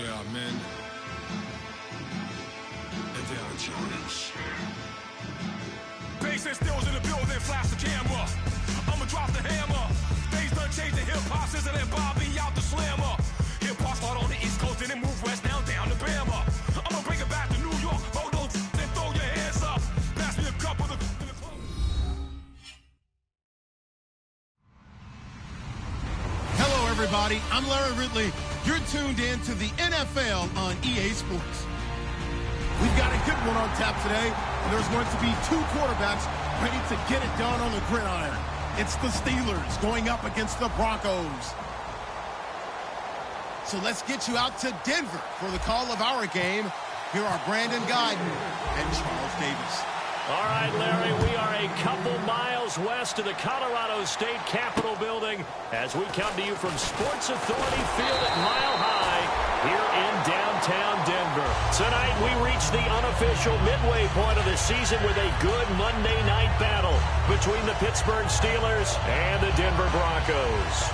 Yeah, man. BDL challenge. Bass and stills in the building, flash the camera. I'ma drop the hammer. Things done changed the hip-hop, sizzle and Bobby out the slammer. Hip-hop start on the East Coast and then move west now down to Bama. I'ma bring it back to New York. Hold on, then throw your hands up. Pass me a cup of the club. Hello, everybody. I'm Larry Ridley. You're tuned in to the NFL on EA Sports. We've got a good one on tap today, and there's going to be two quarterbacks ready to get it done on the gridiron. It's the Steelers going up against the Broncos. So let's get you out to Denver for the call of our game. Here are Brandon Guyton and Charles Davis. All right, Larry, we are a couple miles west of the Colorado State Capitol building as we come to you from Sports Authority Field at Mile High here in downtown Denver. Tonight, we reach the unofficial midway point of the season with a good Monday night battle between the Pittsburgh Steelers and the Denver Broncos.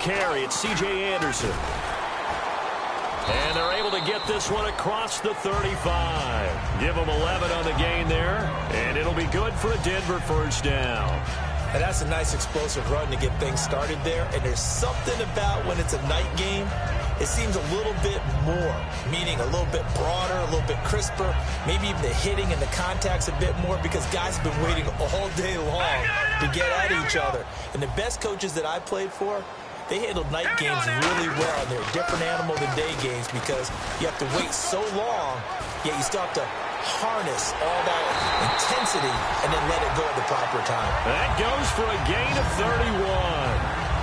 Carry, it's C.J. Anderson. And they're able to get this one across the 35. Give them 11 on the gain there, and it'll be good for a Denver first down. And that's a nice explosive run to get things started there. And there's something about when it's a night game, it seems a little bit more, meaning a little bit broader, a little bit crisper, maybe even the hitting and the contact's a bit more because guys have been waiting all day long to get at each other. And the best coaches that I played for, they handled night games really well, and they're a different animal than day games because you have to wait so long, yet you still have to harness all that intensity and then let it go at the proper time. That goes for a gain of 31.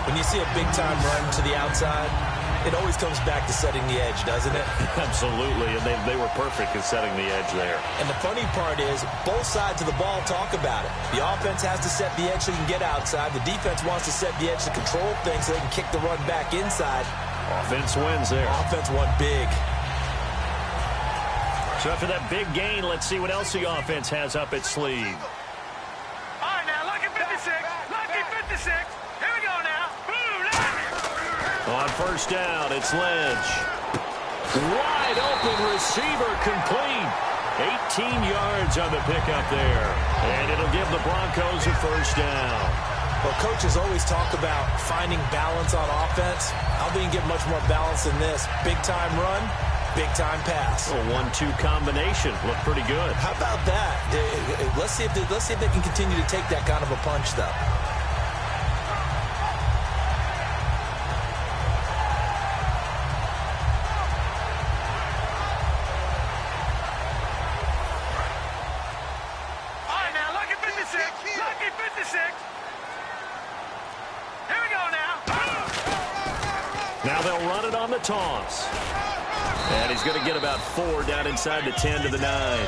When you see a big-time run to the outside, it always comes back to setting the edge, doesn't it? Absolutely, and they were perfect in setting the edge there. And the funny part is, both sides of the ball talk about it. The offense has to set the edge so you can get outside. The defense wants to set the edge to control things so they can kick the run back inside. Offense wins there. Offense won big. So after that big gain, let's see what else the offense has up its sleeve. All right, now, lucky 56. Lucky 56. Here we go now. On first down, it's Lynch. Wide open receiver complete. 18 yards on the pickup there. And it'll give the Broncos a first down. Well, coaches always talk about finding balance on offense. How do you get much more balance than this? Big-time run, big-time pass. A 1-2 combination. Looked pretty good. How about that? Let's see if they can continue to take that kind of a punch, though. Now they'll run it on the toss. And he's going to get about 4 down inside the 10 to the 9.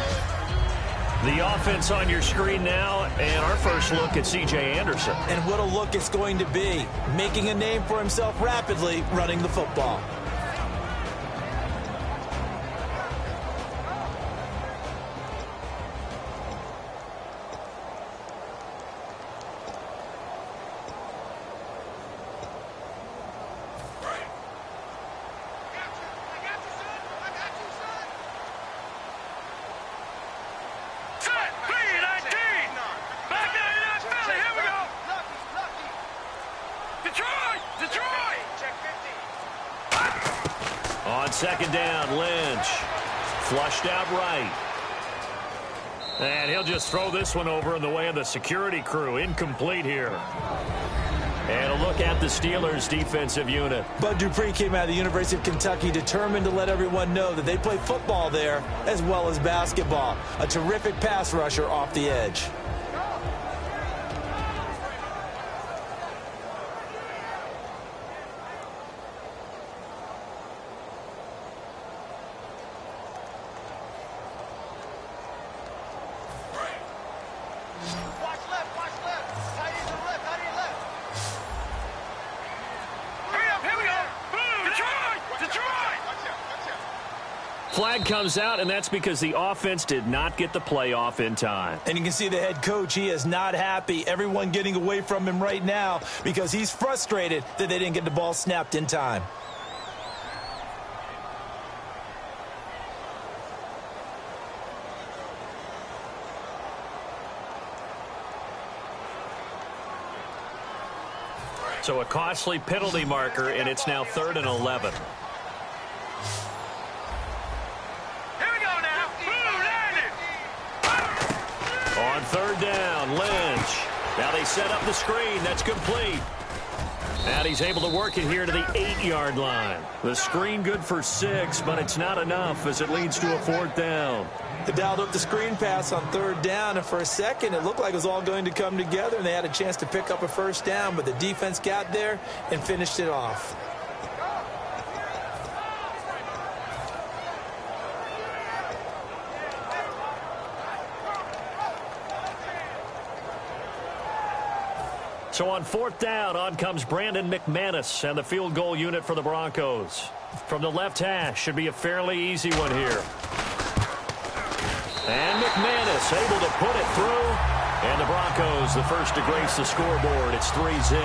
The offense on your screen now, and our first look at C.J. Anderson. And what a look it's going to be, making a name for himself rapidly running the football. Second down, Lynch. Flushed out right. And he'll just throw this one over in the way of the security crew. Incomplete here. And a look at the Steelers' defensive unit. Bud Dupree came out of the University of Kentucky determined to let everyone know that they play football there as well as basketball. A terrific pass rusher off the edge. Watch left, watch left. Tight end to the left, tight end left. Here we go. Boom. Detroit. Detroit. Flag comes out, and that's because the offense did not get the play off in time. And you can see the head coach, he is not happy. Everyone getting away from him right now because he's frustrated that they didn't get the ball snapped in time. So a costly penalty marker, and it's now 3rd and 11. On 3rd down, Lynch. Now they set up the screen. That's complete. And he's able to work it here to the 8-yard line. The screen good for 6, but it's not enough as it leads to a 4th down. They dialed up the screen pass on 3rd down, and for a second it looked like it was all going to come together, and they had a chance to pick up a 1st down, but the defense got there and finished it off. So on 4th down, on comes Brandon McManus and the field goal unit for the Broncos. From the left hash, should be a fairly easy one here. And McManus able to put it through. And the Broncos, the first to grace the scoreboard. It's 3-zip.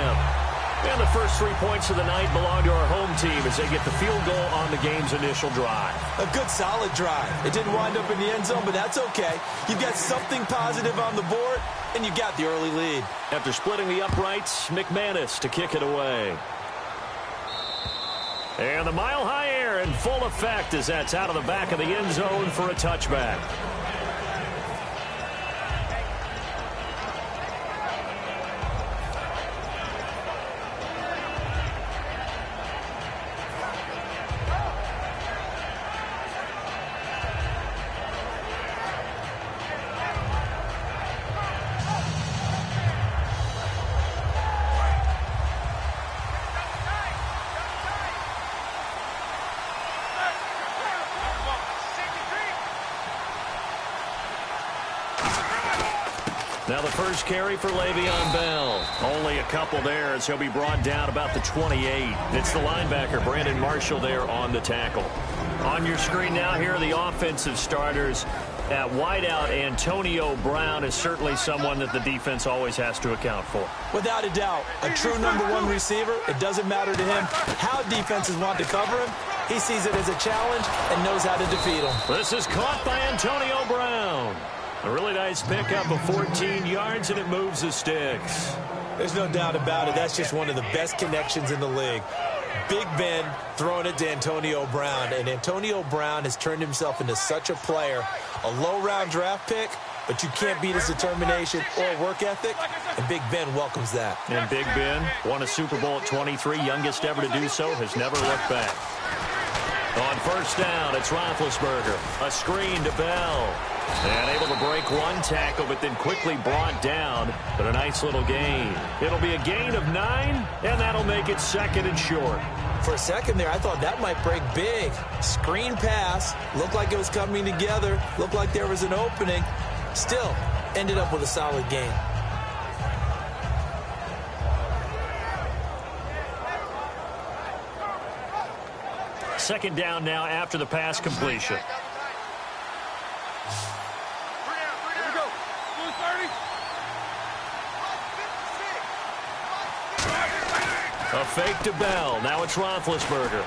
And the first 3 points of the night belong to our home team as they get the field goal on the game's initial drive. A good, solid drive. It didn't wind up in the end zone, but that's okay. You've got something positive on the board, and you got the early lead. After splitting the uprights, McManus to kick it away. And the mile-high air in full effect as that's out of the back of the end zone for a touchback. Now the first carry for Le'Veon Bell. Only a couple there as he'll be brought down about the 28. It's the linebacker, Brandon Marshall, there on the tackle. On your screen now, here are the offensive starters. At wideout, Antonio Brown is certainly someone that the defense always has to account for. Without a doubt, a true #1 receiver. It doesn't matter to him how defenses want to cover him. He sees it as a challenge and knows how to defeat him. This is caught by Antonio Brown. A really nice pickup of 14 yards, and it moves the sticks. There's no doubt about it. That's just one of the best connections in the league. Big Ben throwing it to Antonio Brown, and Antonio Brown has turned himself into such a player. A low-round draft pick, but you can't beat his determination or work ethic, and Big Ben welcomes that. And Big Ben won a Super Bowl at 23, youngest ever to do so, has never looked back. On first down, it's Roethlisberger. A screen to Bell. And able to break one tackle, but then quickly brought down. But a nice little gain. It'll be a gain of 9, and that'll make it 2nd and short. For a second there, I thought that might break big. Screen pass. Looked like it was coming together. Looked like there was an opening. Still, ended up with a solid gain. Second down now after the pass completion. A fake to Bell. Now it's Roethlisberger.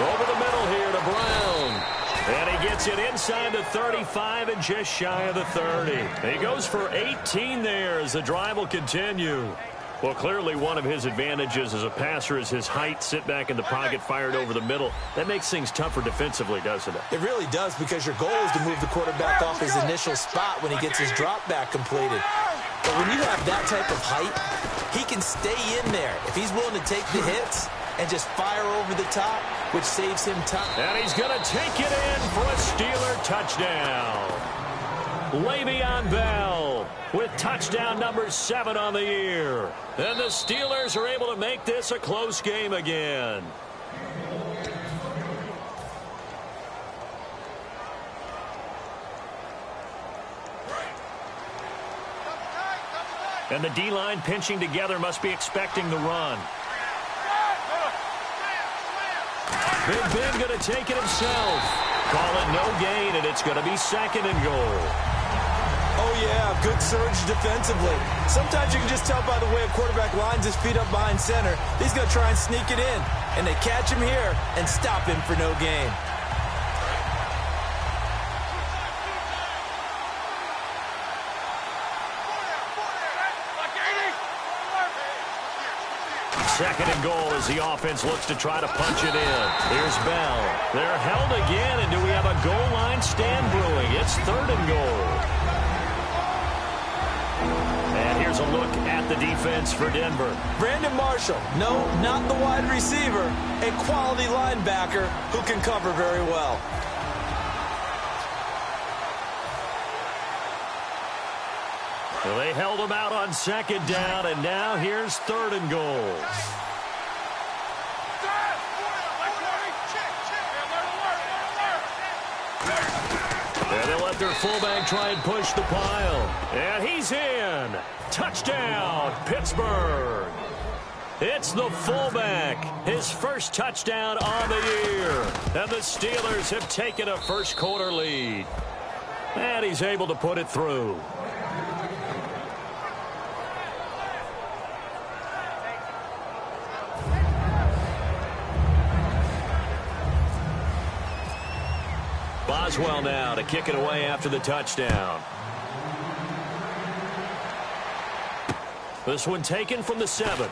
Over the middle here to Brown. And he gets it inside the 35 and just shy of the 30. He goes for 18 there as the drive will continue. Well, clearly one of his advantages as a passer is his height. Sit back in the pocket, fired over the middle. That makes things tougher defensively, doesn't it? It really does, because your goal is to move the quarterback off his initial spot when he gets his drop back completed. But when you have that type of height, he can stay in there if he's willing to take the hits and just fire over the top, which saves him time. And he's going to take it in for a Steeler touchdown. Le'Veon Bell with touchdown number 7 on the year. And the Steelers are able to make this a close game again. And the D-line pinching together must be expecting the run. Big Ben going to take it himself. Call it no gain, and it's going to be 2nd and goal. Oh, yeah, good surge defensively. Sometimes you can just tell by the way a quarterback lines his feet up behind center. He's going to try and sneak it in. And they catch him here and stop him for no gain. Second and goal as the offense looks to try to punch it in. Here's Bell. They're held again, and do we have a goal line stand brewing? It's 3rd and goal. And here's a look at the defense for Denver. Brandon Marshall, no, not the wide receiver, a quality linebacker who can cover very well. So they held him out on 2nd down, and now here's 3rd and goal. And they'll let their fullback try and push the pile. And he's in. Touchdown, Pittsburgh. It's the fullback. His first touchdown on the year. And the Steelers have taken a first-quarter lead. And he's able to put it through. Boswell now to kick it away after the touchdown. This one taken from the 7.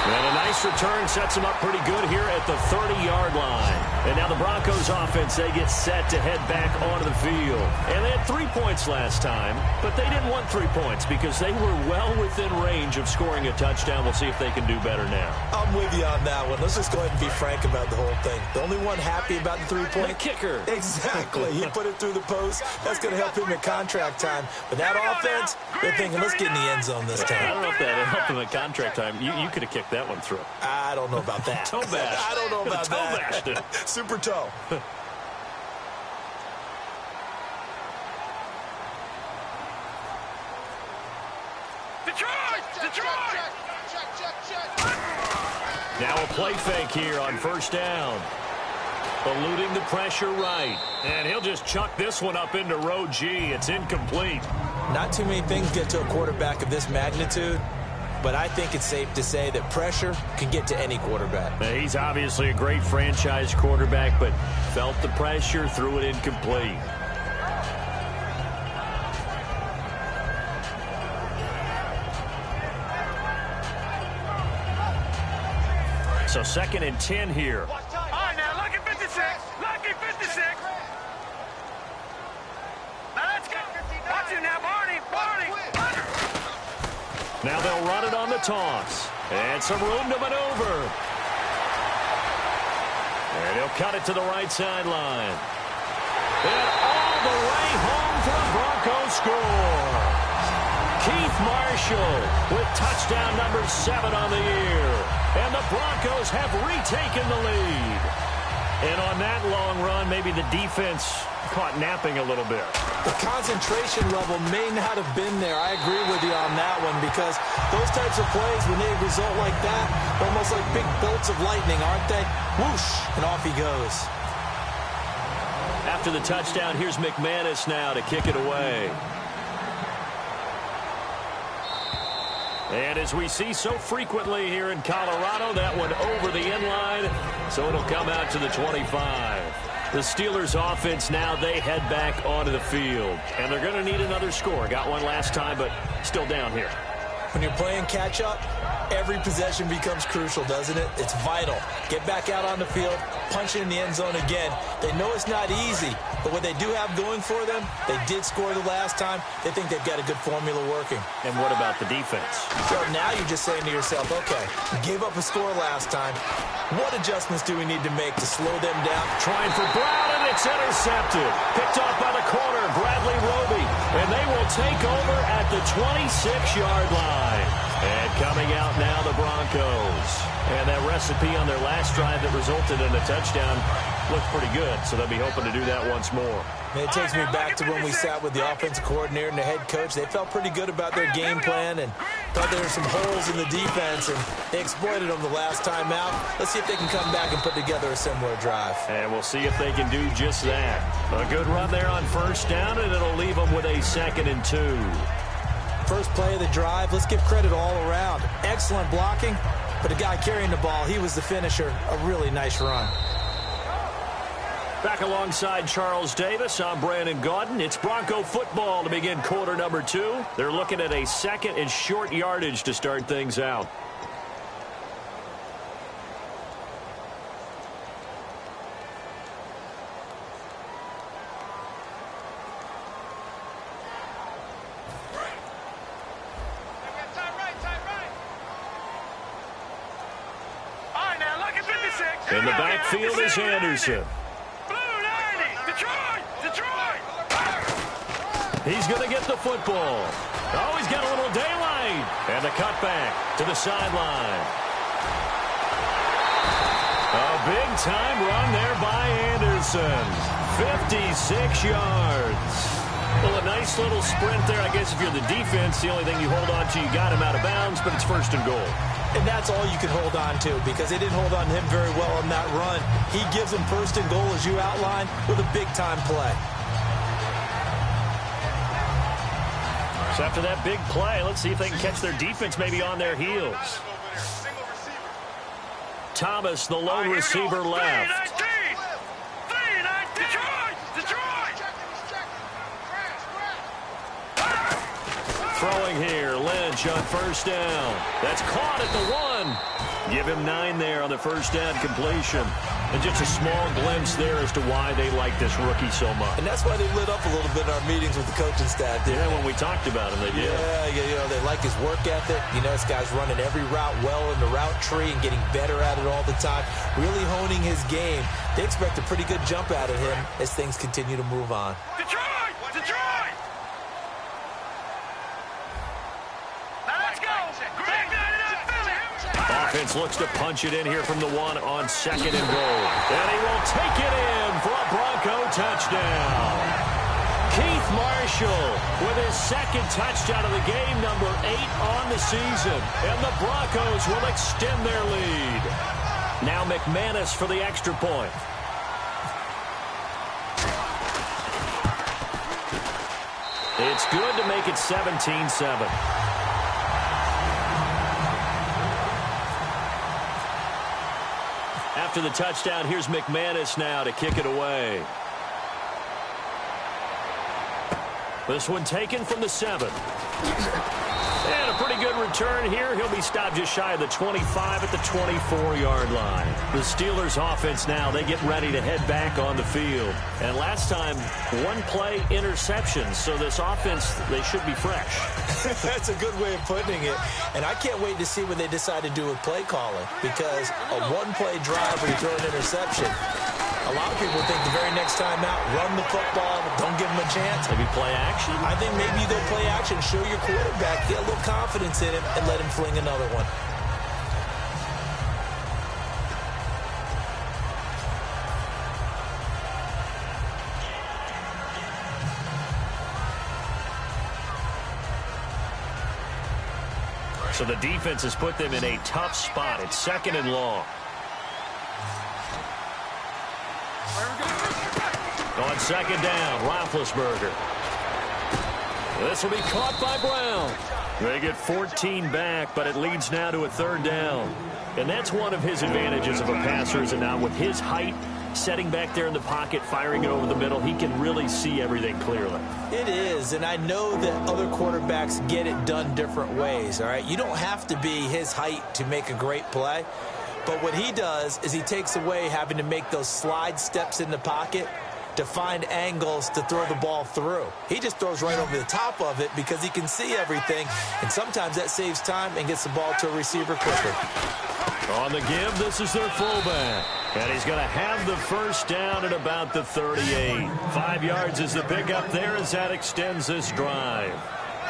And a nice return sets him up pretty good here at the 30-yard line. And now the Broncos offense, they get set to head back onto the field. And they had 3 points last time, but they didn't want 3 points because they were well within range of scoring a touchdown. We'll see if they can do better now. I'm with you on that one. Let's just go ahead and be frank about the whole thing. The only one happy about the 3-point? The kicker. Exactly. He put it through the post. That's going to help him in contract time. But that offense, they're thinking, let's get in the end zone this time. I don't know if that helped him in contract time. You could have kicked that one through. I don't know about that. Toe bash. I don't know about toe that. Bashed it. Super toe. Now a play fake here on 1st down. Eluding the pressure right. And he'll just chuck this one up into row G. It's incomplete. Not too many things get to a quarterback of this magnitude, but I think it's safe to say that pressure can get to any quarterback. Now, he's obviously a great franchise quarterback, but felt the pressure, threw it incomplete. So 2nd and 10 here. All right, now, lucky 56. Lucky 56. Now, let's go. Watch it now, Barney. Now they'll run it on the toss. And some room to maneuver. And he'll cut it to the right sideline. And all the way home for the Broncos score. Keith Marshall with touchdown number 7 on the year. And the Broncos have retaken the lead. And on that long run, maybe the defense caught napping a little bit. The concentration level may not have been there. I agree with you on that one because those types of plays, when they result like that, almost like big bolts of lightning, aren't they? Whoosh, and off he goes. After the touchdown, here's McManus now to kick it away. And as we see so frequently here in Colorado, that one over the end line, so it'll come out to the 25. The Steelers offense now, they head back onto the field. And they're going to need another score. Got one last time, but still down here. When you're playing catch-up, every possession becomes crucial, doesn't it? It's vital. Get back out on the field, punch it in the end zone again. They know it's not easy, but what they do have going for them, they did score the last time. They think they've got a good formula working. And what about the defense? So now you're just saying to yourself, okay, we gave up a score last time. What adjustments do we need to make to slow them down? Trying for Brown, and it's intercepted. Picked off by the corner, Bradley Roby. And they will take over at the 26-yard line. And coming out now, the Broncos. And that recipe on their last drive that resulted in a touchdown looked pretty good, so they'll be hoping to do that once more. It takes me back to when we sat with the offensive coordinator and the head coach. They felt pretty good about their game plan and thought there were some holes in the defense, and they exploited them the last time out. Let's see if they can come back and put together a similar drive. And we'll see if they can do just that. A good run there on first down, and it'll leave them with a 2nd and 2. First play of the drive, let's give credit all around. Excellent blocking, but the guy carrying the ball, he was the finisher. A really nice run. Back alongside Charles Davis, I'm Brandon Gaudin. It's Bronco football to begin quarter number 2. They're looking at a 2nd and short yardage to start things out. In the backfield is Anderson. He's going to get the football. Oh, he's got a little daylight. And the cutback to the sideline. A big-time run there by Anderson. 56 yards. Well, a nice little sprint there. I guess if you're the defense, the only thing you hold on to, you got him out of bounds, but it's 1st and goal. And that's all you can hold on to because they didn't hold on to him very well on that run. He gives them 1st and goal, as you outlined, with a big-time play. So after that big play, let's see if they can catch their defense maybe on their heels. Thomas, the lone receiver, left. Throwing here, Lynch on first down. That's caught at the 1. Give him 9 there on the first down completion. And just a small glimpse there as to why they like this rookie so much. And that's why they lit up a little bit in our meetings with the coaching staff. Yeah, when we talked about him, they did. Yeah, they like his work ethic. This guy's running every route well in the route tree and getting better at it all the time. Really honing his game. They expect a pretty good jump out of him as things continue to move on. Detroit! Offense looks to punch it in here from the 1 on 2nd and goal. And he will take it in for a Bronco touchdown. Keith Marshall with his 2nd touchdown of the game, number 8 on the season. And the Broncos will extend their lead. Now McManus for the extra point. It's good to make it 17-7. After the touchdown, here's McManus now to kick it away. This one taken from the 7. And a pretty good return here. He'll be stopped just shy of the 25 at the 24-yard line. The Steelers offense now, they get ready to head back on the field. And last time, 1 play interception. So this offense, they should be fresh. That's a good way of putting it. And I can't wait to see what they decide to do with play calling. Because a 1-play drive where you throw an interception, a lot of people think the very next time out, run the football, don't give them a chance. Maybe play action? I think maybe you go play action, show your quarterback, get a little confidence in him, and let him fling another one. So the defense has put them in a tough spot. It's 2nd and long. On 2nd down, Roethlisberger. This will be caught by Brown. They get 14 back, but it leads now to a 3rd down. And that's one of his advantages of a passer, is that now with his height, setting back there in the pocket, firing it over the middle, he can really see everything clearly. It is, and I know that other quarterbacks get it done different ways, all right? You don't have to be his height to make a great play. But what he does is he takes away having to make those slide steps in the pocket to find angles to throw the ball through. He just throws right over the top of it because he can see everything, and sometimes that saves time and gets the ball to a receiver quicker. On the give, this is their fullback. And he's going to have the first down at about the 38. 5 yards is the pickup there as that extends this drive.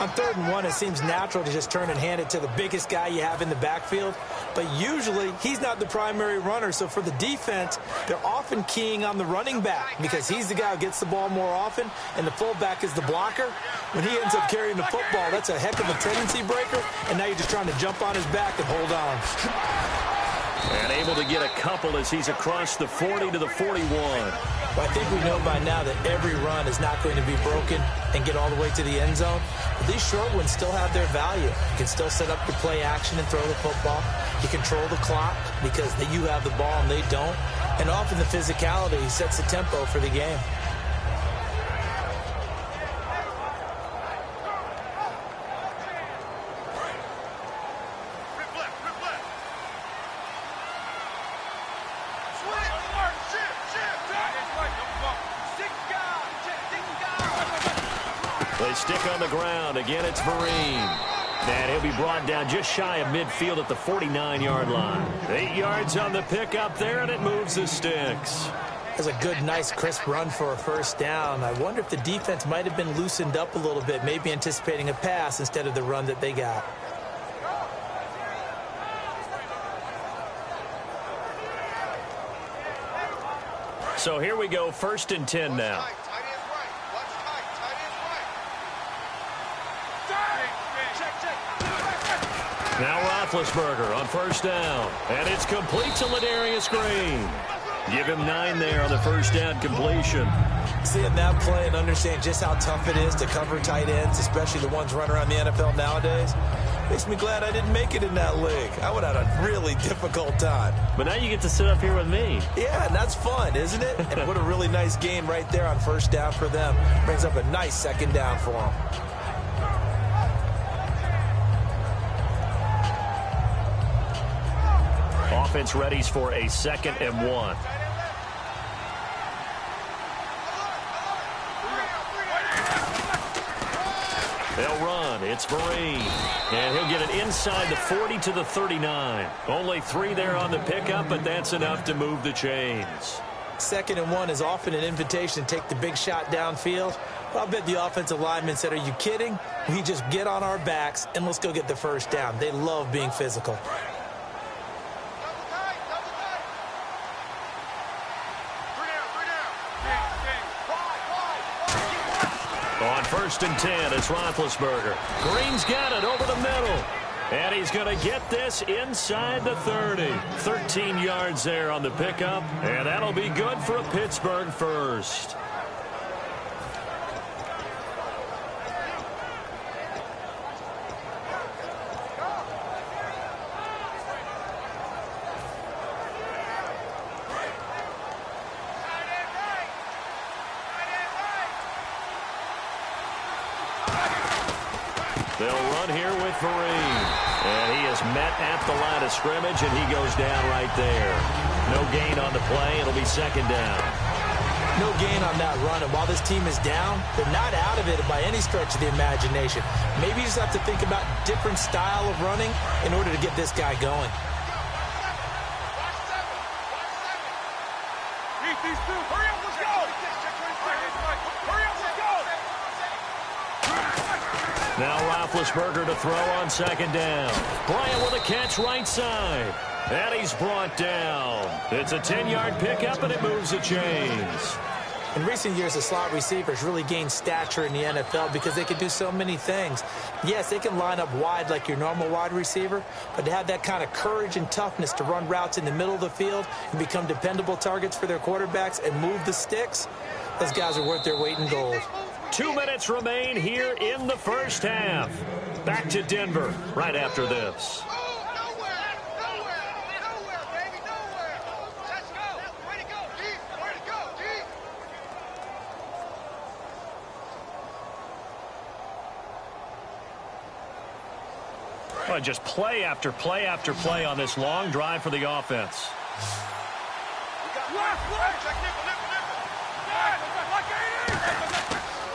On 3rd and 1, it seems natural to just turn and hand it to the biggest guy you have in the backfield. But usually, he's not the primary runner. So for the defense, they're often keying on the running back because he's the guy who gets the ball more often, and the fullback is the blocker. When he ends up carrying the football, that's a heck of a tendency breaker, and now you're just trying to jump on his back and hold on. And able to get a couple as he's across the 40 to the 41. Well, I think we know by now that every run is not going to be broken and get all the way to the end zone. But these short ones still have their value. You can still set up your play action and throw the football. You control the clock because you have the ball and they don't. And often the physicality sets the tempo for the game. They stick on the ground. Again, it's Vereen. And he'll be brought down just shy of midfield at the 49-yard line. 8 yards on the pickup there, and it moves the sticks. That's a good, nice, crisp run for a first down. I wonder if the defense might have been loosened up a little bit, maybe anticipating a pass instead of the run that they got. So here we go, 1st and 10 now. Now Roethlisberger on 1st down. And it's complete to Ladarius Green. Give him 9 there on the 1st down completion. Seeing that play and understanding just how tough it is to cover tight ends, especially the ones running around the NFL nowadays, makes me glad I didn't make it in that league. I would have had a really difficult time. But now you get to sit up here with me. Yeah, and that's fun, isn't it? And what a really nice game right there on 1st down for them. Brings up a nice 2nd down for them. Offense readies for a 2nd and 1. They'll run. It's Vereen. And he'll get it inside the 40 to the 39. Only 3 there on the pickup, but that's enough to move the chains. 2nd and 1 is often an invitation to take the big shot downfield. But I'll bet the offensive linemen said, are you kidding? We just get on our backs and let's go get the 1st down. They love being physical. On 1st and 10, it's Roethlisberger. Green's got it over the middle. And he's going to get this inside the 30. 13 yards there on the pickup. And that'll be good for a Pittsburgh 1st. They'll run here with Vereen. And he is met at the line of scrimmage, and he goes down right there. No gain on the play. It'll be 2nd down. No gain on that run. And while this team is down, they're not out of it by any stretch of the imagination. Maybe you just have to think about different style of running in order to get this guy going. Now Roethlisberger to throw on 2nd down. Bryant with a catch right side. And he's brought down. It's a 10-yard pickup, and it moves the chains. In recent years, the slot receivers really gained stature in the NFL because they can do so many things. Yes, they can line up wide like your normal wide receiver, but to have that kind of courage and toughness to run routes in the middle of the field and become dependable targets for their quarterbacks and move the sticks, those guys are worth their weight in gold. 2 minutes remain here in the 1st half. Back to Denver right after this. Well, just play after play after play on this long drive for the offense.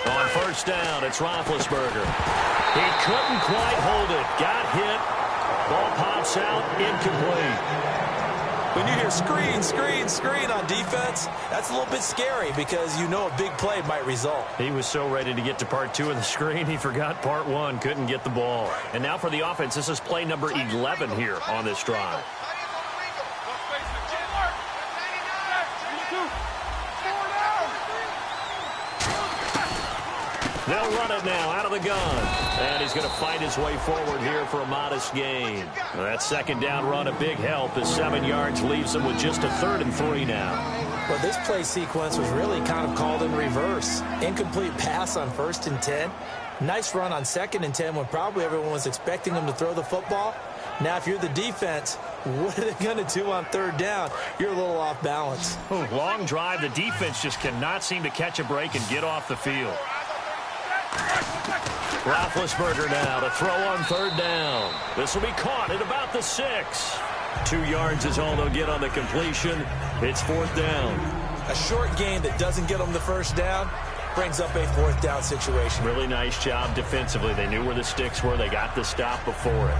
On 1st down, it's Roethlisberger. He couldn't quite hold it. Got hit. Ball pops out, incomplete. When you hear screen, screen, screen on defense, that's a little bit scary because you know a big play might result. He was so ready to get to part 2 of the screen, he forgot part 1, couldn't get the ball. And now for the offense, this is play number 11 here on this drive. They'll run it now out of the gun. And he's going to fight his way forward here for a modest gain. That second down run, a big help as 7 yards leaves him with just a 3rd and 3 now. Well, this play sequence was really kind of called in reverse. Incomplete pass on 1st and 10. Nice run on 2nd and 10 when probably everyone was expecting him to throw the football. Now, if you're the defense, what are they going to do on 3rd down? You're a little off balance. Long drive. The defense just cannot seem to catch a break and get off the field. Roethlisberger now to throw on 3rd down. This will be caught at about the 6. 2 yards is all they'll get on the completion. It's 4th down. A short gain that doesn't get them the 1st down brings up a 4th down situation. Really nice job defensively. They knew where the sticks were. They got the stop before it.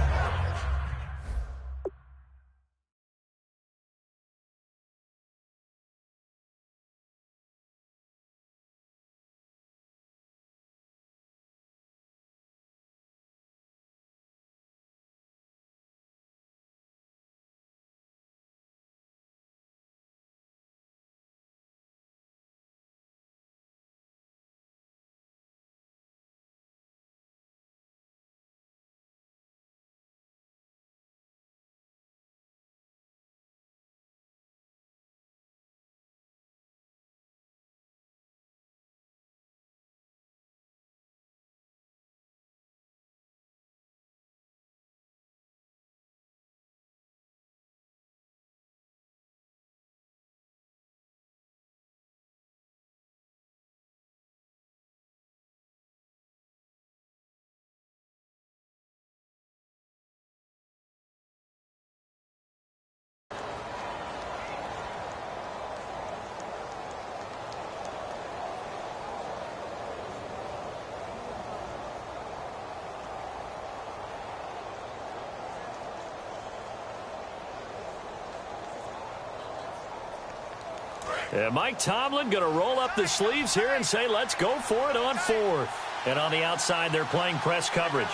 And Mike Tomlin going to roll up the sleeves here and say, let's go for it on 4th. And on the outside, they're playing press coverage.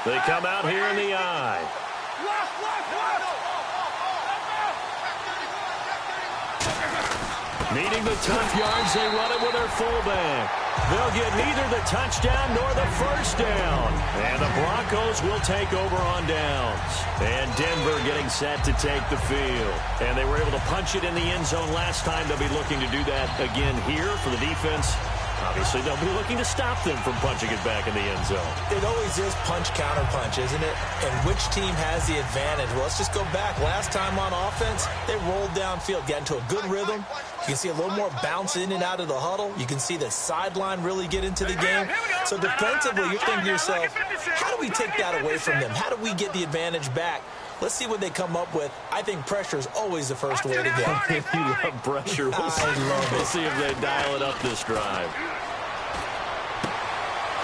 They come out here in the eye. Needing the tough yards, they run it with their fullback. They'll get neither the touchdown nor the 1st down. And the Broncos will take over on downs. And Denver getting set to take the field. And they were able to punch it in the end zone last time. They'll be looking to do that again here for the defense. Obviously, they'll be looking to stop them from punching it back in the end zone. It always is punch-counter-punch, isn't it? And which team has the advantage? Well, let's just go back. Last time on offense, they rolled downfield, got into a good rhythm. You can see a little more bounce in and out of the huddle. You can see the sideline really get into the game. So defensively, you're thinking to yourself, how do we take that away from them? How do we get the advantage back? Let's see what they come up with. I think pressure is always the first way to go. You love pressure. We'll see if they dial it up this drive.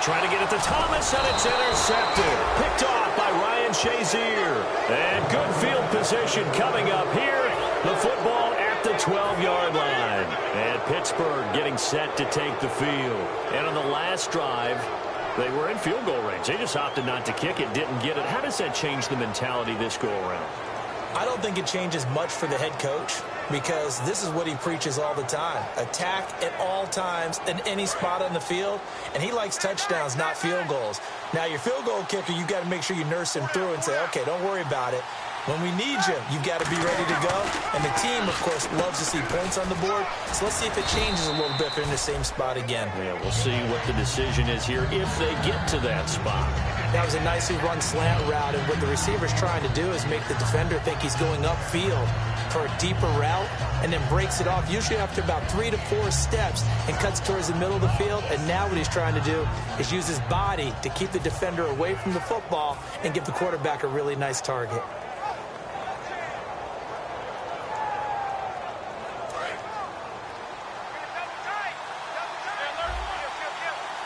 Trying to get it to Thomas, and it's intercepted. Picked off by Ryan Shazier. And good field position coming up here. The football at the 12-yard line. And Pittsburgh getting set to take the field. And on the last drive, they were in field goal range. They just opted not to kick it, didn't get it. How does that change the mentality this go-around? I don't think it changes much for the head coach because this is what he preaches all the time. Attack at all times in any spot on the field, and he likes touchdowns, not field goals. Now, your field goal kicker, you've got to make sure you nurse him through and say, okay, don't worry about it. When we need you, you've got to be ready to go. And the team, of course, loves to see points on the board. So let's see if it changes a little bit if they're in the same spot again. Yeah, we'll see what the decision is here if they get to that spot. That was a nicely run slant route, and what the receiver's trying to do is make the defender think he's going upfield for a deeper route and then breaks it off, usually after about 3 to 4 steps, and cuts towards the middle of the field. And now what he's trying to do is use his body to keep the defender away from the football and give the quarterback a really nice target.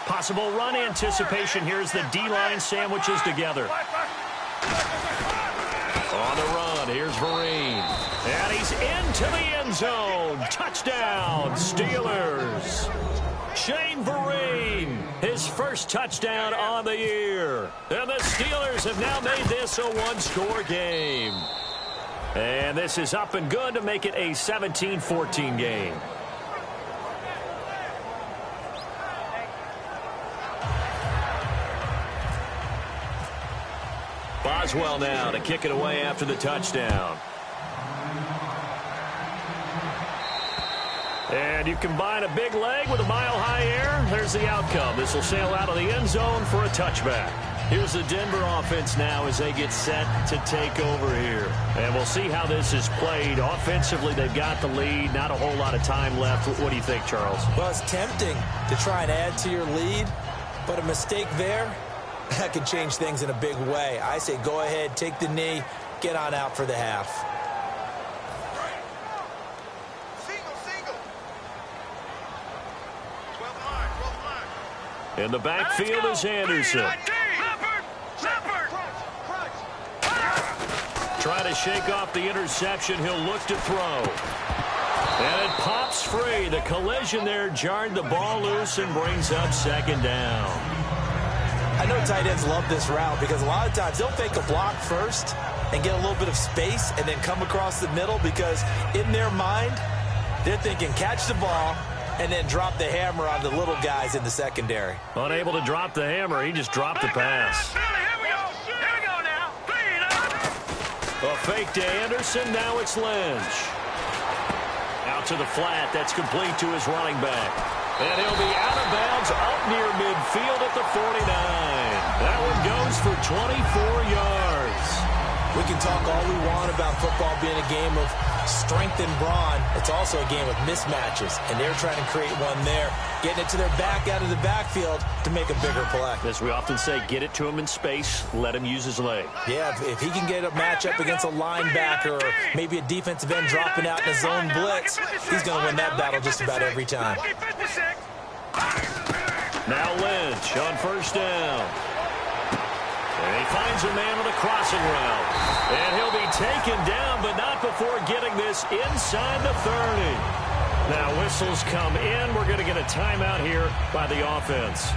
Possible run anticipation here as the D-line sandwiches together. On the run, here's Vereen. And he's into the end zone. Touchdown, Steelers. Shane Vereen, his first touchdown on the year. And the Steelers have now made this a one-score game. And this is up and good to make it a 17-14 game. Boswell now to kick it away after the touchdown. And you combine a big leg with a mile-high air, there's the outcome. This will sail out of the end zone for a touchback. Here's the Denver offense now as they get set to take over here. And we'll see how this is played. Offensively, they've got the lead. Not a whole lot of time left. What do you think, Charles? Well, it's tempting to try and add to your lead, but a mistake there, that could change things in a big way. I say go ahead, take the knee, get on out for the half. In the backfield is Anderson. Trying to shake off the interception. He'll look to throw. And it pops free. The collision there jarred the ball loose and brings up second down. I know tight ends love this route because a lot of times they'll fake a block first and get a little bit of space and then come across the middle because in their mind, they're thinking catch the ball and then drop the hammer on the little guys in the secondary. Unable to drop the hammer, he just dropped the pass. A fake to Anderson, now it's Lynch. Out to the flat, that's complete to his running back. And he'll be out of bounds up near midfield at the 49. That one goes for 24 yards. We can talk all we want about football being a game of strength and brawn. It's also a game of mismatches, and they're trying to create one there, getting it to their back out of the backfield to make a bigger play. As we often say, get it to him in space, let him use his leg. Yeah, if he can get a matchup against a linebacker or maybe a defensive end dropping out in a zone blitz, he's going to win that battle just about every time. Now Lynch on first down. And he finds a man with a crossing route. And he'll be taken down, but not before getting this inside the 30. Now whistles come in. We're going to get a timeout here by the offense.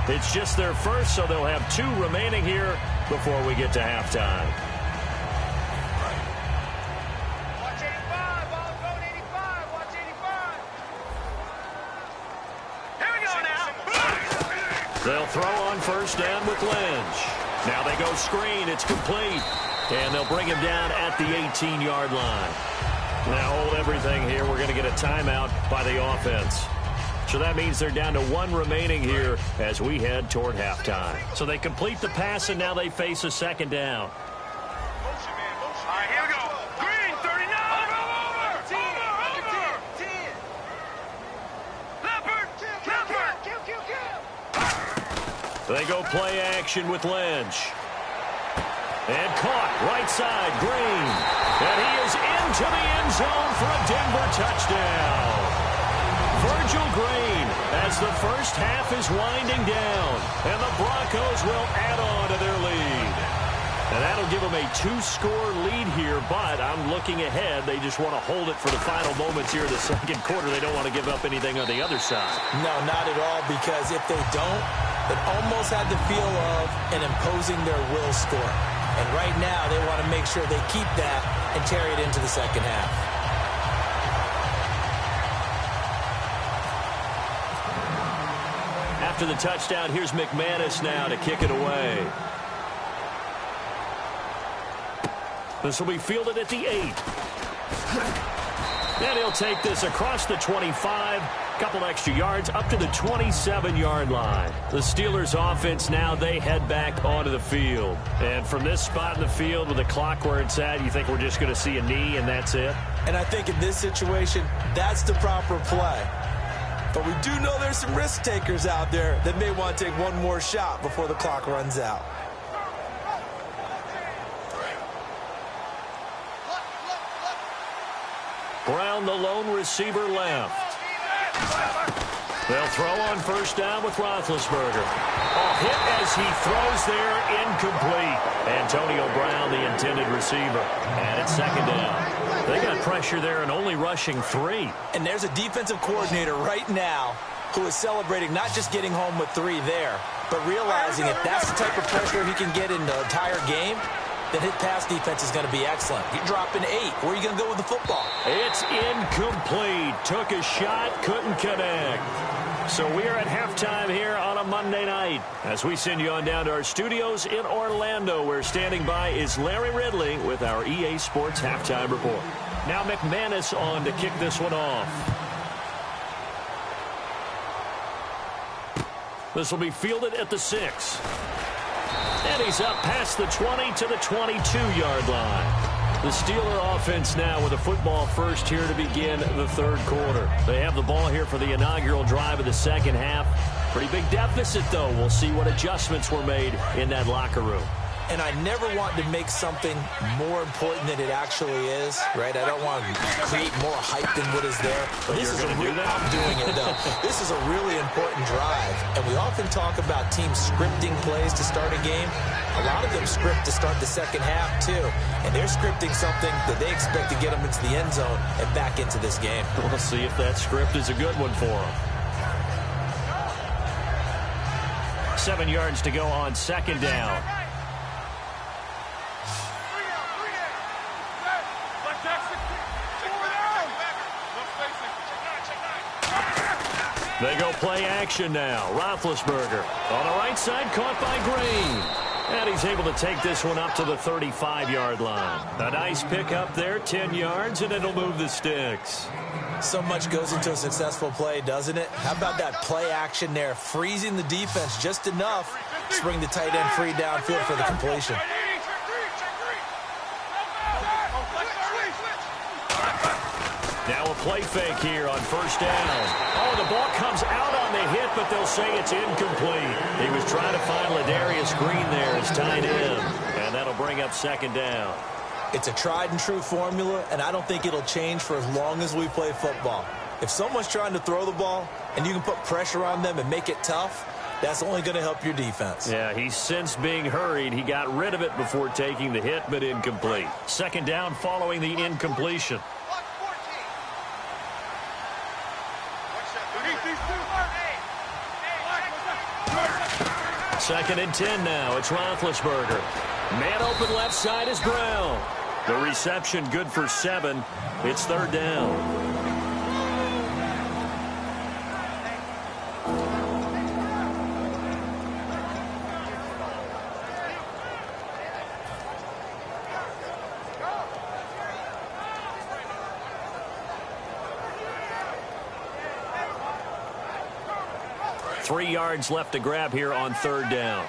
It's just their first, so they'll have 2 remaining here before we get to halftime. Watch 85, ball going 85, watch 85. Here we go now. They'll throw on first down with Lynch. Now they go screen. It's complete. And they'll bring him down at the 18-yard line. Now hold everything here. We're going to get a timeout by the offense. So that means they're down to 1 remaining here as we head toward halftime. So they complete the pass, and now they face a second down. All right, here we go. Green, 39. Over. 10. Leopard. They go play action with Lynch. And caught right side, Green. And he is into the end zone for a Denver touchdown. Virgil Green as the first half is winding down. And the Broncos will add on to their lead. And that'll give them a 2-score lead here, but I'm looking ahead. They just want to hold it for the final moments here in the second quarter. They don't want to give up anything on the other side. No, not at all, because if they don't, it almost had the feel of an imposing their will score. And right now, they want to make sure they keep that and carry it into the second half. After the touchdown, here's McManus now to kick it away. This will be fielded at the 8. And he'll take this across the 25. Couple extra yards up to the 27-yard line. The Steelers offense now, they head back onto the field. And from this spot in the field with the clock where it's at, you think we're just going to see a knee and that's it? And I think in this situation, that's the proper play. But we do know there's some risk takers out there that may want to take one more shot before the clock runs out. Brown, the lone receiver, left. They'll throw on first down with Roethlisberger. Hit as he throws there, incomplete. Antonio Brown, the intended receiver. And it's second down. They got pressure there and only rushing 3. And there's a defensive coordinator right now who is celebrating not just getting home with 3 there, but realizing if that's the type of pressure he can get in the entire game, then his pass defense is going to be excellent. You're dropping 8. Where are you going to go with the football? It's incomplete. Took a shot, couldn't connect. So we are at halftime here on a Monday night as we send you on down to our studios in Orlando, where standing by is Larry Ridley with our EA Sports Halftime Report. Now McManus on to kick this one off. This will be fielded at the 6. And he's up past the 20 to the 22-yard line. The Steeler offense now with a football first here to begin the third quarter. They have the ball here for the inaugural drive of the second half. Pretty big deficit, though. We'll see what adjustments were made in that locker room. And I never want to make something more important than it actually is, right? I don't want to create more hype than what is there. But this is I'm doing it, though. This is a really important drive. And we often talk about teams scripting plays to start a game. A lot of them script to start the second half, too. And they're scripting something that they expect to get them into the end zone and back into this game. We'll see if that script is a good one for them. 7 yards to go on second down. They go play action now. Roethlisberger on the right side, caught by Green. And he's able to take this one up to the 35-yard line. A nice pickup there, 10 yards, and it'll move the sticks. So much goes into a successful play, doesn't it? How about that play action there, freezing the defense just enough to bring the tight end free downfield for the completion. Now a play fake here on first down. Oh, the ball comes out on the hit, but they'll say it's incomplete. He was trying to find Ladarius Green there as tight end, and that'll bring up second down. It's a tried-and-true formula, and I don't think it'll change for as long as we play football. If someone's trying to throw the ball and you can put pressure on them and make it tough, that's only going to help your defense. Yeah, he's since being hurried. He got rid of it before taking the hit, but incomplete. Second down following the incompletion. Second and 10 now. It's Roethlisberger. Man open left side is Brown. The reception good for 7. It's third down. Three yards left to grab here on third down.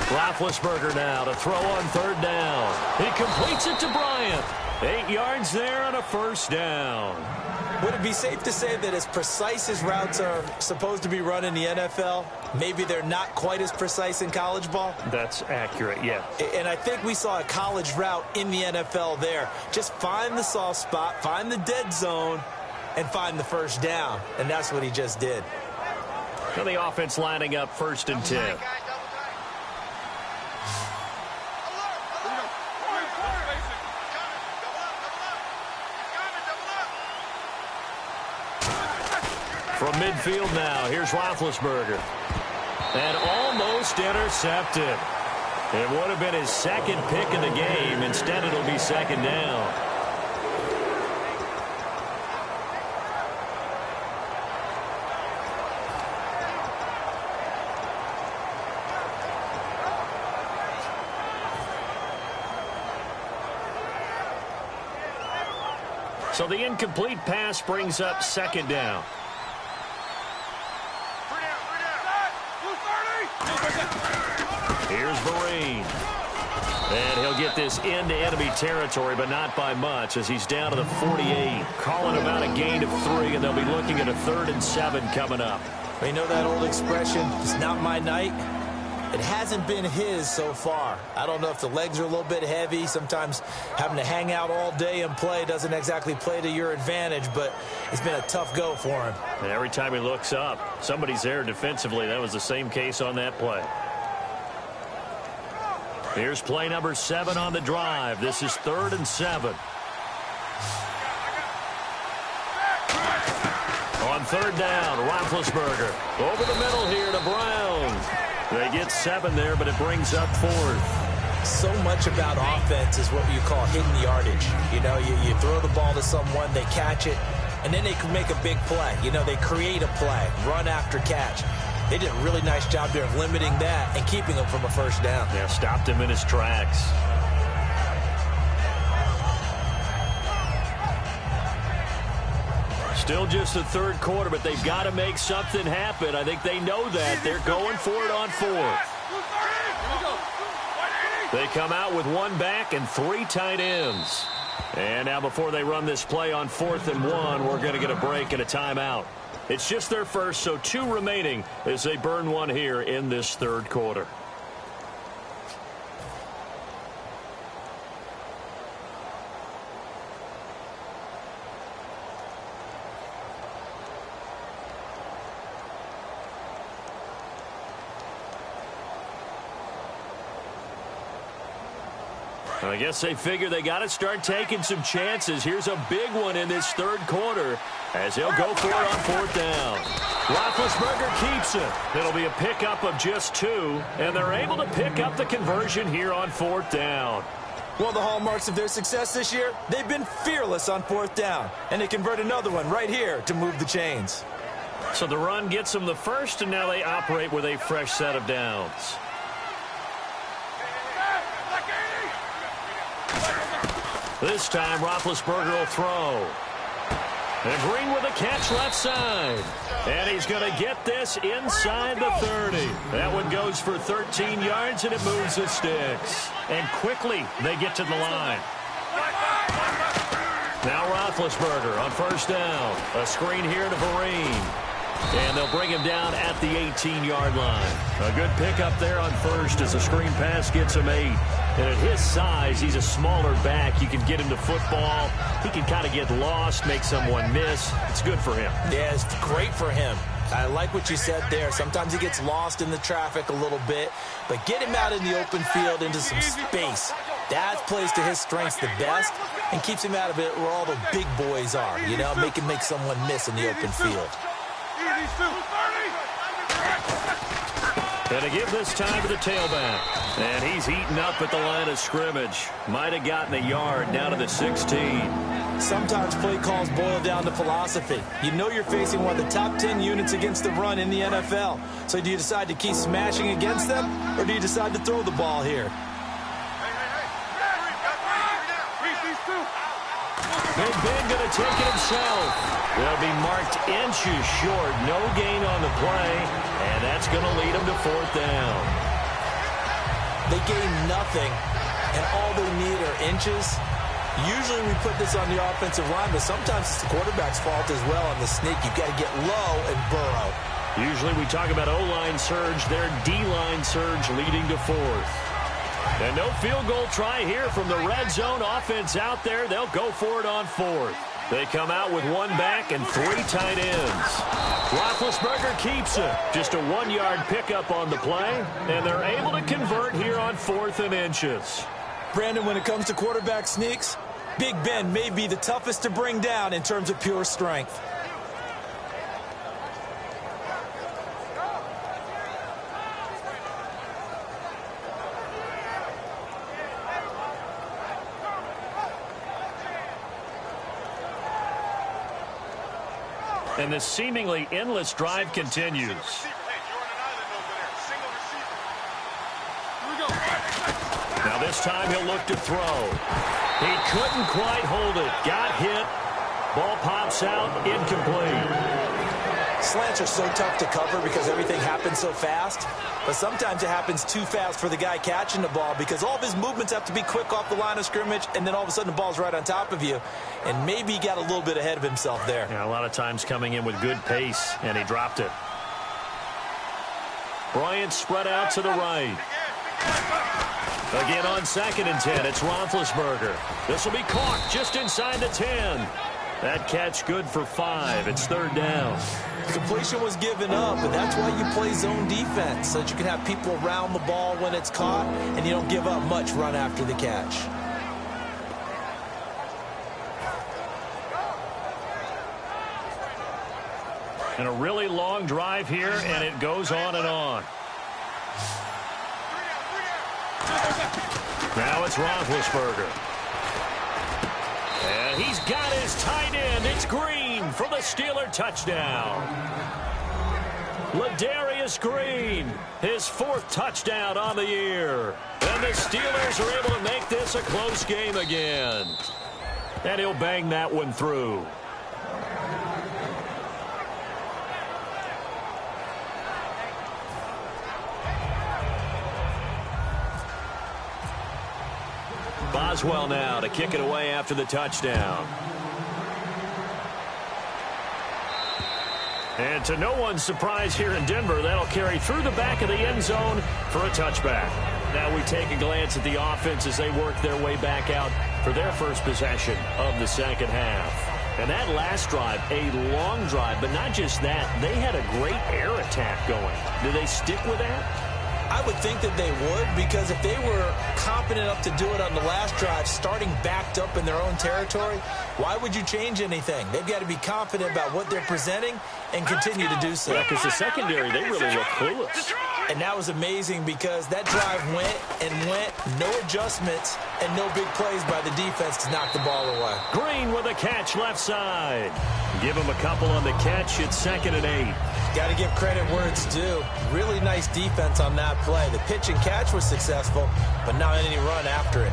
Roethlisberger now to throw on third down. He completes it to Bryant. 8 yards there on a first down. Would it be safe to say that as precise as routes are supposed to be run in the NFL, maybe they're not quite as precise in college ball? That's accurate, yeah. And I think we saw a college route in the NFL there. Just find the soft spot, find the dead zone, and find the first down. And that's what he just did. So the offense lining up first and 10. From midfield now, here's Roethlisberger. And almost intercepted. It would have been his second pick in the game. Instead, it'll be second down. So the incomplete pass brings up second down. Here's Vereen. And he'll get this into enemy territory, but not by much, as he's down to the 48. Calling about a gain of 3, and they'll be looking at a 3rd and 7 coming up. You know that old expression, it's not my night? It hasn't been his so far. I don't know if the legs are a little bit heavy. Sometimes having to hang out all day and play doesn't exactly play to your advantage, but it's been a tough go for him. And every time he looks up, somebody's there defensively. That was the same case on that play. Here's play number 7 on the drive. This is 3rd and 7. On 3rd down, Roethlisberger. Over the middle here to Brown. They get 7 there, but it brings up 4th. So much about offense is what you call hidden yardage. You know, you throw the ball to someone, they catch it, and then they can make a big play. You know, they create a play, run after catch. They did a really nice job there of limiting that and keeping him from a first down. Yeah, stopped him in his tracks. Still just the 3rd quarter, but they've got to make something happen. I think they know that. They're going for it on 4th. They come out with 1 back and 3 tight ends. And now before they run this play on 4th and 1, we're going to get a break and a timeout. It's just their first, so 2 remaining as they burn 1 here in this 3rd quarter. I guess they figure they got to start taking some chances. Here's a big one in this 3rd quarter as he'll go for it on 4th down. Roethlisberger keeps it. It'll be a pickup of just 2, and they're able to pick up the conversion here on 4th down. Well, the hallmarks of their success this year, they've been fearless on 4th down, and they convert another one right here to move the chains. So the run gets them the first, and now they operate with a fresh set of downs. This time, Roethlisberger will throw. And Green with a catch left side. And he's going to get this inside the 30. That one goes for 13 yards, and it moves the sticks. And quickly, they get to the line. Now Roethlisberger on 1st down. A screen here to Vereen. And they'll bring him down at the 18-yard line. A good pickup there on 1st as the screen pass gets him 8. And at his size, he's a smaller back. You can get him to football. He can kind of get lost, make someone miss. It's good for him. Yeah, it's great for him. I like what you said there. Sometimes he gets lost in the traffic a little bit. But get him out in the open field into some space. That plays to his strengths the best and keeps him out of it where all the big boys are. You know, make him make someone miss in the open field. And to give this time to the tailback. And he's heating up at the line of scrimmage. Might have gotten a yard down to the 16. Sometimes play calls boil down to philosophy. You know you're facing one of the top 10 units against the run in the NFL. So do you decide to keep smashing against them, or do you decide to throw the ball here? Big Ben going to take it himself. They'll be marked inches short. No gain on the play, and that's going to lead them to 4th down. They gain nothing, and all they need are inches. Usually we put this on the offensive line, but sometimes it's the quarterback's fault as well on the sneak. You've got to get low and burrow. Usually we talk about O-line surge. Their D-line surge leading to 4th. And no field goal try here from the red zone offense out there. They'll go for it on 4th. They come out with 1 back and 3 tight ends. Roethlisberger keeps it. Just a 1-yard pickup on the play, and they're able to convert here on 4th and inches. Brandon, when it comes to quarterback sneaks, Big Ben may be the toughest to bring down in terms of pure strength. And this seemingly endless drive continues. Now this time he'll look to throw. He couldn't quite hold it. Got hit. Ball pops out. Incomplete. Slants are so tough to cover because everything happens so fast. But sometimes it happens too fast for the guy catching the ball because all of his movements have to be quick off the line of scrimmage, and then all of a sudden the ball's right on top of you. And maybe he got a little bit ahead of himself there. Yeah, a lot of times coming in with good pace, and he dropped it. Bryant spread out to the right. Again on 2nd and 10, it's Roethlisberger. This will be caught just inside the 10. That catch good for 5. It's 3rd down. Completion was given up, and that's why you play zone defense, so that you can have people around the ball when it's caught, and you don't give up much run after the catch. And a really long drive here, and it goes on and on. Now it's Roethlisberger. And he's got his tight end. It's Green for the Steeler touchdown. Ladarius Green, his 4th touchdown on the year. And the Steelers are able to make this a close game again. And he'll bang that one through. Boswell now to kick it away after the touchdown. And to no one's surprise here in Denver, that'll carry through the back of the end zone for a touchback. Now we take a glance at the offense as they work their way back out for their first possession of the second half. And that last drive, a long drive, but not just that, they had a great air attack going. Do they stick with that? I would think that they would, because if they were competent enough to do it on the last drive, starting backed up in their own territory, why would you change anything? They've got to be confident about what they're presenting and continue to do so. Yeah, because the secondary, they really look clueless. And that was amazing because that drive went and went, no adjustments, and no big plays by the defense to knock the ball away. Green with a catch left side. Give him a couple on the catch. It's 2nd and 8. Got to give credit where it's due. Really nice defense on that play. The pitch and catch was successful, but not any run after it.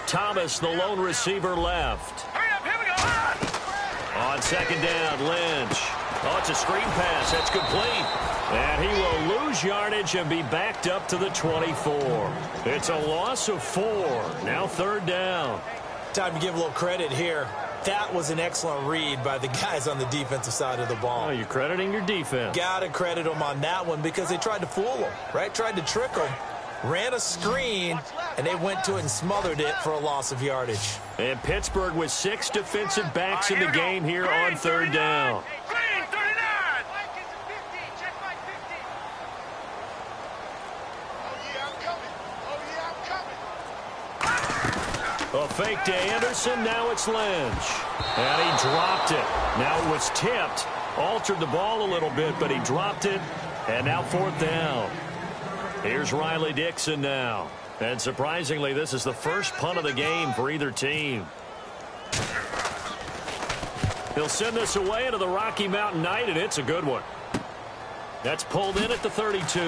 Thomas, the lone receiver, left. On 2nd down, Lynch. Oh, it's a screen pass. That's complete. And he will lose yardage and be backed up to the 24. It's a loss of 4. Now 3rd down. Time to give a little credit here. That was an excellent read by the guys on the defensive side of the ball. Oh, you're crediting your defense. Got to credit them on that one because they tried to fool them, right? Tried to trick them. Ran a screen, and they went to it and smothered it for a loss of yardage. And Pittsburgh with 6 defensive backs in the game here on 3rd down. A fake to Anderson, now it's Lynch. And he dropped it. Now it was tipped. Altered the ball a little bit, but he dropped it. And now 4th down. Here's Riley Dixon now. And surprisingly, this is the first punt of the game for either team. He'll send this away into the Rocky Mountain Night, and it's a good one. That's pulled in at the 32.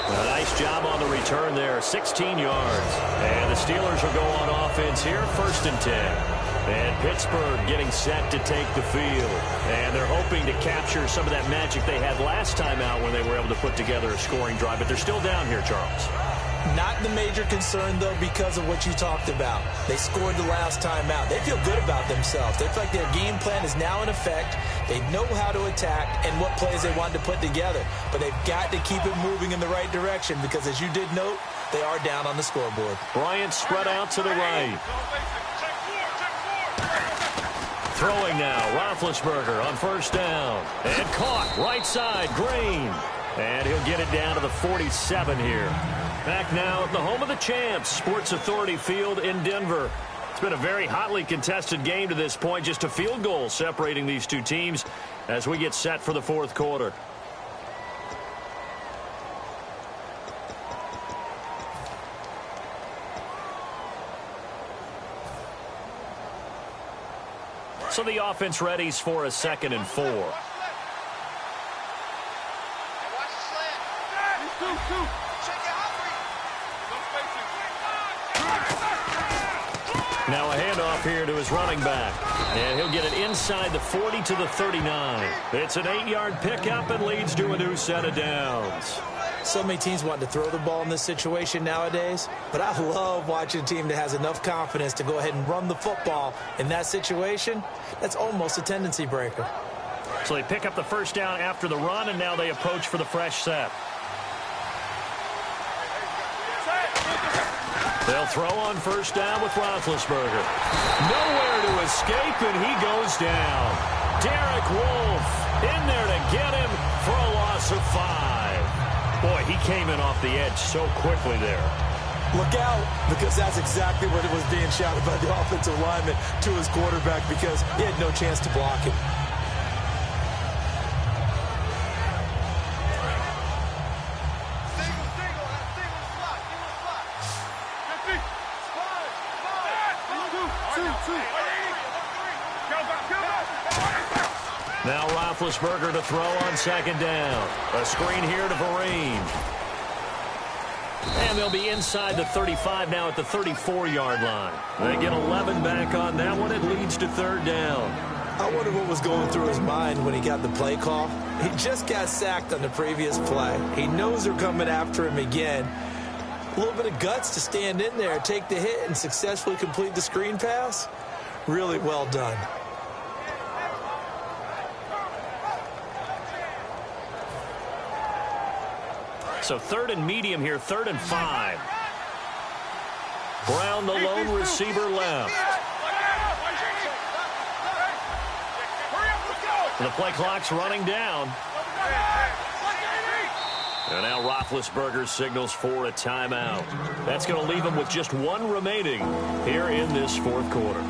A nice job on the return there, 16 yards. And the Steelers will go on offense here, 1st and 10. And Pittsburgh getting set to take the field. And they're hoping to capture some of that magic they had last time out when they were able to put together a scoring drive. But they're still down here, Charles. Not the major concern, though, because of what you talked about. They scored the last time out. They feel good about themselves. They feel like their game plan is now in effect. They know how to attack and what plays they want to put together. But they've got to keep it moving in the right direction because, as you did note, they are down on the scoreboard. Bryant spread out to the right. Throwing now, Roethlisberger on 1st down. And caught, right side, Green. And he'll get it down to the 47 here. Back now at the home of the champs, Sports Authority Field in Denver. It's been a very hotly contested game to this point. Just a field goal separating these two teams as we get set for the 4th quarter. So the offense readies for a 2nd and 4. Now a handoff here to his running back. And he'll get it inside the 40 to the 39. It's an 8-yard pickup and leads to a new set of downs. So many teams want to throw the ball in this situation nowadays, but I love watching a team that has enough confidence to go ahead and run the football in that situation. That's almost a tendency breaker. So they pick up the first down after the run, and now they approach for the fresh set. They'll throw on first down with Roethlisberger. Nowhere to escape, and he goes down. Derek Wolfe in there to get him for a loss of 5. Boy, he came in off the edge so quickly there. Look out, because that's exactly what it was being shouted by the offensive lineman to his quarterback, because he had no chance to block it. Now Roethlisberger to throw on second down. A screen here to Vereen. And they'll be inside the 35 now at the 34-yard line. They get 11 back on that one. It leads to third down. I wonder what was going through his mind when he got the play call. He just got sacked on the previous play. He knows they're coming after him again. A little bit of guts to stand in there, take the hit, and successfully complete the screen pass. Really well done. So third and medium here, 3rd and 5. Brown, the lone receiver, left. The play clock's running down. And now Roethlisberger signals for a timeout. That's going to leave him with just one remaining here in this fourth quarter.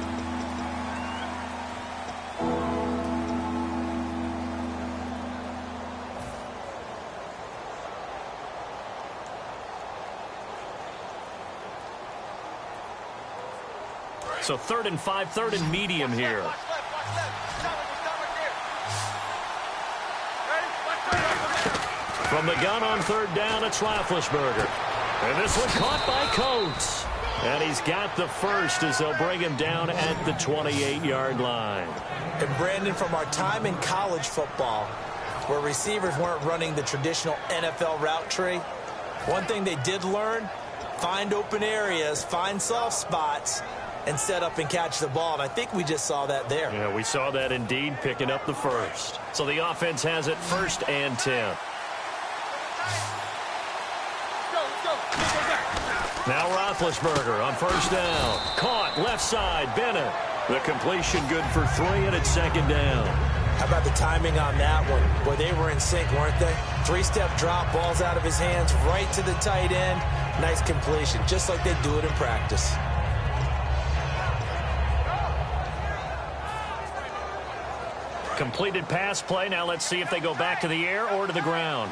So 3rd and 5, 3rd and medium here. From the gun on third down, it's Roethlisberger. And this one caught by Coates. And he's got the first as they'll bring him down at the 28-yard line. And Brandon, from our time in college football, where receivers weren't running the traditional NFL route tree, one thing they did learn, find open areas, find soft spots, and set up and catch the ball. And I think we just saw that there. Yeah, we saw that indeed, picking up the first. So the offense has it 1st and 10. Now Roethlisberger on first down. Caught left side, Bennett. The completion good for 3, and it's 2nd down. How about the timing on that one? Boy, they were in sync, weren't they? 3-step drop, balls out of his hands, right to the tight end. Nice completion, just like they do it in practice. Completed pass play. Now let's see if they go back to the air or to the ground.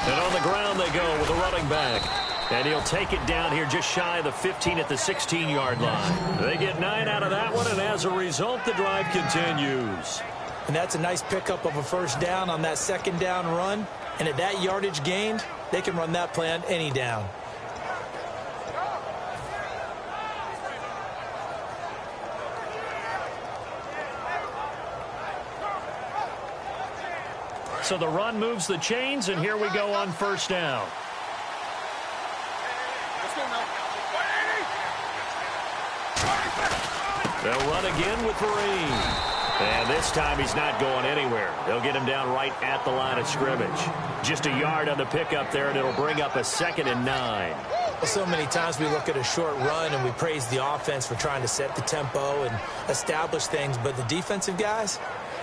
And on the ground they go with a running back. And he'll take it down here just shy of the 15 at the 16-yard line. They get 9 out of that one, and as a result, the drive continues. And that's a nice pickup of a first down on that 2nd down run. And at that yardage gained, they can run that play on any down. So the run moves the chains, and here we go on first down. They'll run again with Vereen. And this time he's not going anywhere. They'll get him down right at the line of scrimmage. Just a yard on the pickup there, and it'll bring up a 2nd and 9. So many times we look at a short run and we praise the offense for trying to set the tempo and establish things, but the defensive guys,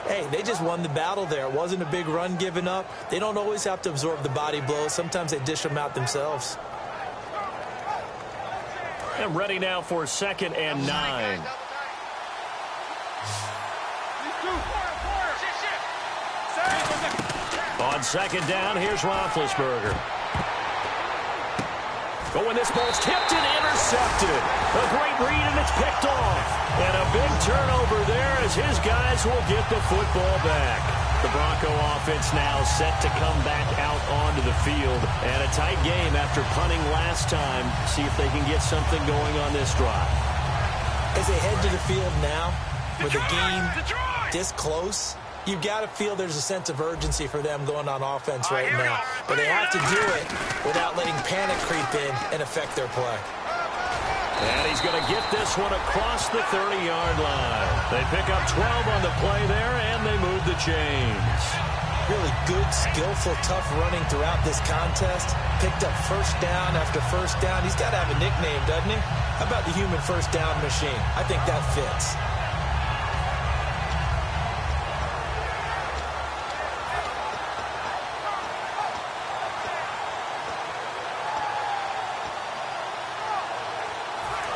hey, they just won the battle there. It wasn't a big run given up. They don't always have to absorb the body blows. Sometimes they dish them out themselves. And ready now for 2nd and 9. On 2nd down, here's Roethlisberger. But when this ball's tipped and intercepted, a great read, and it's picked off. And a big turnover there as his guys will get the football back. The Bronco offense now set to come back out onto the field. And a tight game after punting last time. See if they can get something going on this drive. As they head to the field now, with a game this close, you've got to feel there's a sense of urgency for them going on offense right now. But they have to do it without letting panic creep in and affect their play. And he's going to get this one across the 30-yard line. They pick up 12 on the play there, and they move the chains. Really good, skillful, tough running throughout this contest. Picked up first down after first down. He's got to have a nickname, doesn't he? How about the human first down machine? I think that fits.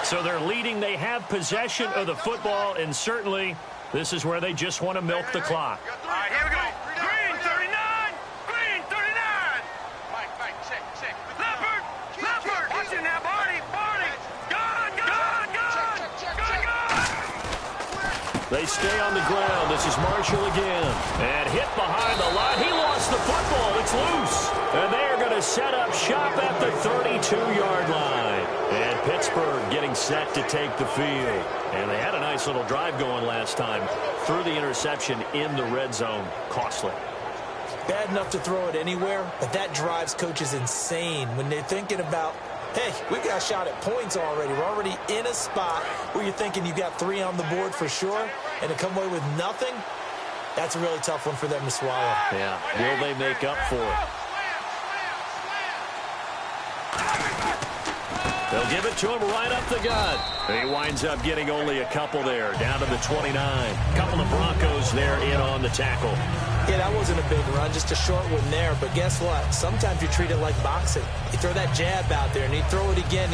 So they're leading. They have possession of the football, and certainly this is where they just want to milk the clock. All right, here we go. Green, 39. Green, 39. Mike, check. Leopard. Watch it now, Barney. Gone. They stay on the ground. This is Marshall again. And hit behind the line. He lost the football. It's loose. And they are going to set up shop at the 32-yard line. And Pittsburgh getting set to take the field. And they had a nice little drive going last time. Threw the interception in the red zone. Costly. Bad enough to throw it anywhere, but that drives coaches insane when they're thinking about, hey, we've got a shot at points already. We're already in a spot where you're thinking you got 3 on the board for sure, and to come away with nothing, that's a really tough one for them to swallow. Yeah, will they make up for it? They'll give it to him right up the gut. He winds up getting only a couple there, down to the 29. Couple of Broncos there in on the tackle. Yeah, that wasn't a big run, just a short one there. But guess what? Sometimes you treat it like boxing. You throw that jab out there, and you throw it again,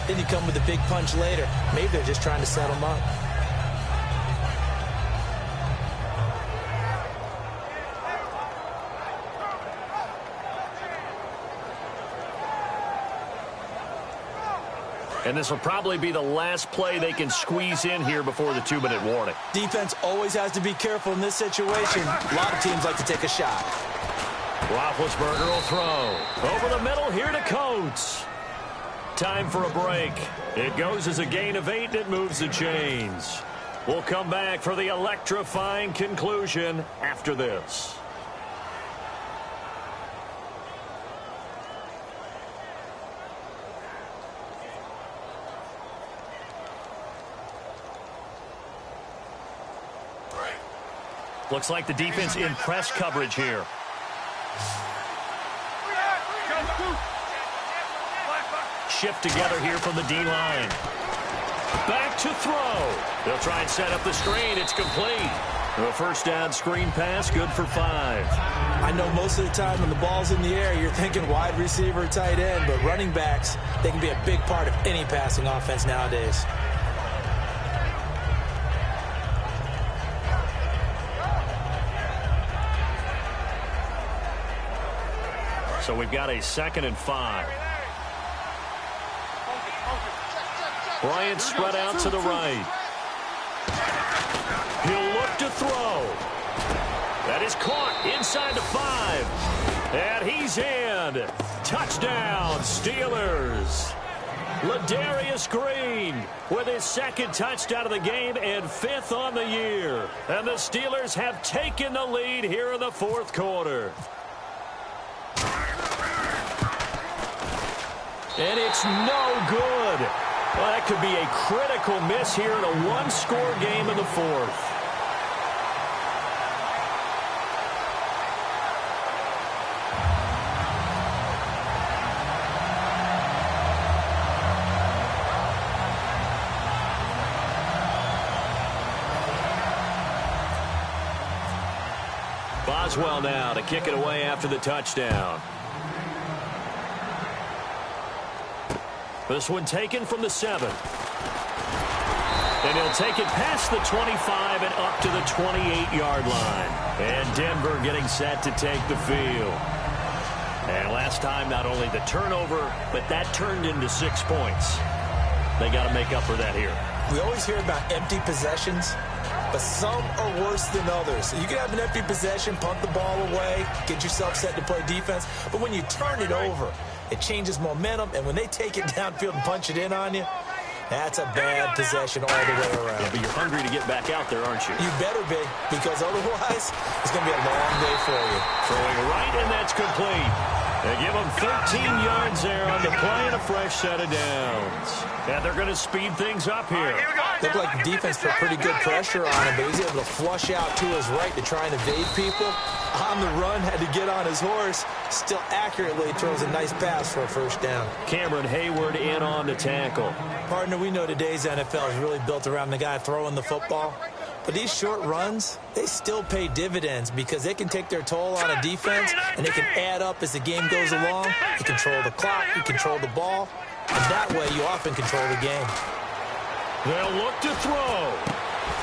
then you come with a big punch later. Maybe they're just trying to set them up. And this will probably be the last play they can squeeze in here before the 2-minute warning. Defense always has to be careful in this situation. A lot of teams like to take a shot. Roethlisberger will throw. Over the middle here to Coates. Time for a break. It goes as a gain of 8, and it moves the chains. We'll come back for the electrifying conclusion after this. Looks like the defense in press coverage here. Shift together here from the D-line. Back to throw. They'll try and set up the screen. It's complete. A first down screen pass, good for 5. I know most of the time when the ball's in the air, you're thinking wide receiver, tight end, but running backs, they can be a big part of any passing offense nowadays. So we've got a 2nd and 5. Bryant spread out to the right. He'll look to throw. That is caught inside the 5. And he's in. Touchdown, Steelers. Ladarius Green with his 2nd touchdown of the game and 5th on the year. And the Steelers have taken the lead here in the 4th quarter. And it's no good. Well, that could be a critical miss here in a 1-score game in the 4th. Boswell now to kick it away after the touchdown. This one taken from the 7. And he'll take it past the 25 and up to the 28-yard line. And Denver getting set to take the field. And last time, not only the turnover, but that turned into 6 points. They got to make up for that here. We always hear about empty possessions, but some are worse than others. You can have an empty possession, punt the ball away, get yourself set to play defense. But when you turn it over, it changes momentum, and when they take it downfield and punch it in on you, That's a bad possession all the way around. Yeah, but you're hungry to get back out there, aren't you? You better be, because otherwise it's going to be a long day for you. Throwing right, and that's complete. They give him 13 yards there on the play and a fresh set of downs. And they're going to speed things up here. Looked like the defense put pretty good pressure on him, but he's able to flush out to his right to try and evade people. On the run, had to get on his horse. Still accurately throws a nice pass for a first down. Cameron Hayward in on the tackle. Partner, we know today's NFL is really built around the guy throwing the football. But these short runs, they still pay dividends because they can take their toll on a defense, and they can add up as the game goes along. You control the clock, you control the ball, and that way you often control the game. They'll look to throw.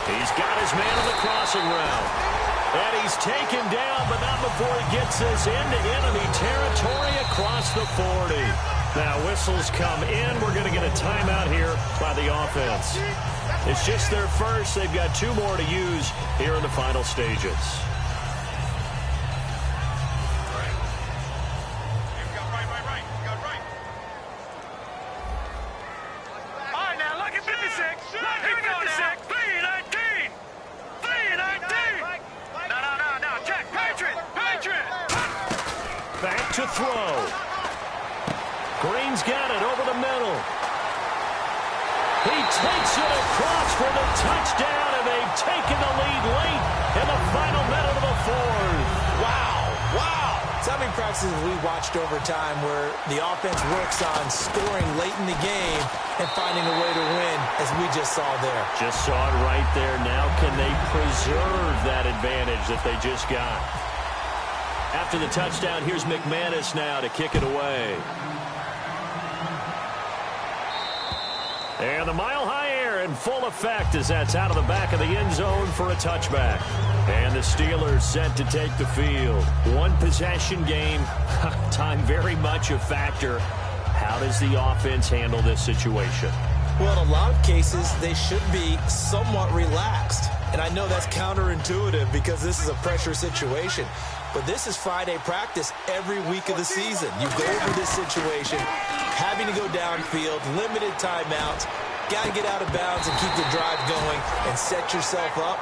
He's got his man on the crossing route. And he's taken down, but not before he gets this into enemy territory across the 40. Now whistles come in. We're going to get a timeout here by the offense. It's just their first. They've got 2 more to use here in the final stages. All right, now look at 56. Look at 56. 319. 319. No. Check. Patriot. Back to throw. Green's got it over the middle. He takes it across for the touchdown, and they've taken the lead late in the final minute of the 4th. Wow. So many practices we watched over time where the offense works on scoring late in the game and finding a way to win, as we just saw there. Just saw it right there. Now can they preserve that advantage that they just got? After the touchdown, here's McManus now to kick it away. And the mile-high air in full effect as that's out of the back of the end zone for a touchback. And the Steelers set to take the field. One possession game. Time very much a factor. How does the offense handle this situation? Well, in a lot of cases, they should be somewhat relaxed. And I know that's counterintuitive because this is a pressure situation. But this is Friday practice every week of the season. You go over this situation, having to go downfield, limited timeouts, got to get out of bounds and keep the drive going and set yourself up.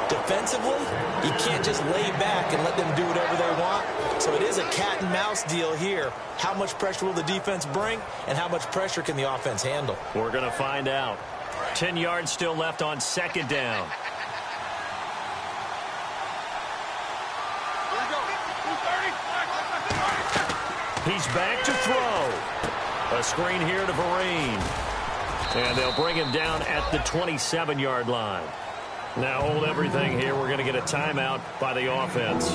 Defensively, you can't just lay back and let them do whatever they want. So it is a cat and mouse deal here. How much pressure will the defense bring, and how much pressure can the offense handle? We're going to find out. 10 yards still left on second down. He's back to throw. A screen here to Vereen. And they'll bring him down at the 27-yard line. Now hold everything here. We're going to get a timeout by the offense.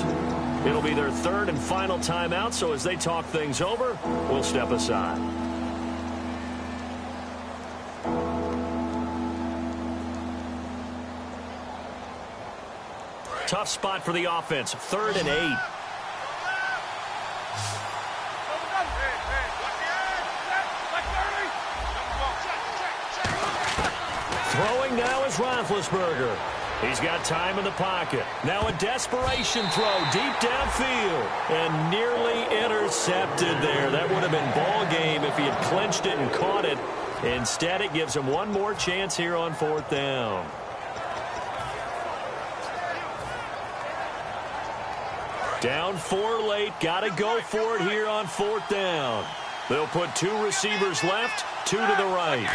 It'll be their 3rd and final timeout, so as they talk things over, we'll step aside. Tough spot for the offense. 3rd and 8. Throwing now is Roethlisberger. He's got time in the pocket. Now a desperation throw deep downfield. And nearly intercepted there. That would have been ball game if he had clinched it and caught it. Instead, it gives him one more chance here on 4th down. Down 4 late. Got to go for it here on 4th down. They'll put 2 receivers left, 2 to the right.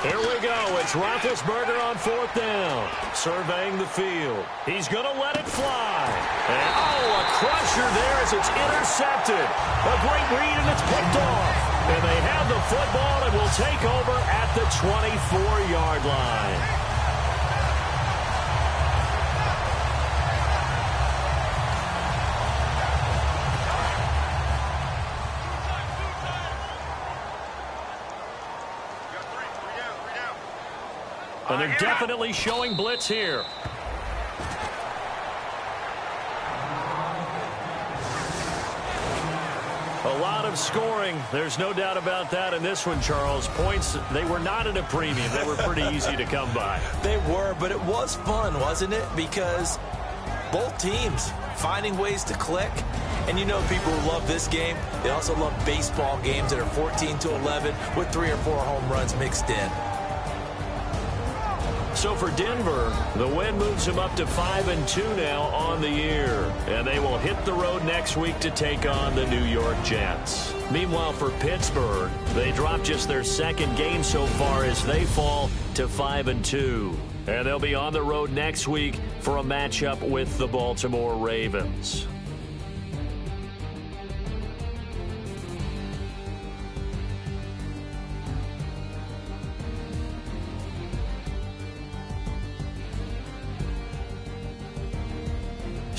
Here we go. It's Roethlisberger on 4th down. Surveying the field. He's going to let it fly. And, a crusher there as it's intercepted. A great read, and it's picked off. And they have the football and will take over at the 24-yard line. And they're definitely showing blitz here. A lot of scoring. There's no doubt about that in this one, Charles. Points, they were not at a premium. They were pretty easy to come by. They were, but it was fun, wasn't it? Because both teams finding ways to click, And you know people who love this game, they also love baseball games that are 14-11 with 3 or 4 home runs mixed in. So for Denver, the win moves them up to 5-2 now on the year. And they will hit the road next week to take on the New York Jets. Meanwhile, for Pittsburgh, they drop just their second game so far as they fall to 5-2. And they'll be on the road next week for a matchup with the Baltimore Ravens.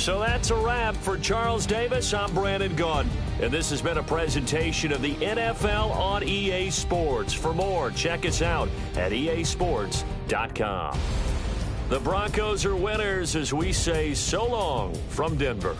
So that's a wrap for Charles Davis. I'm Brandon Gunn, and this has been a presentation of the NFL on EA Sports. For more, check us out at easports.com. The Broncos are winners as we say so long from Denver.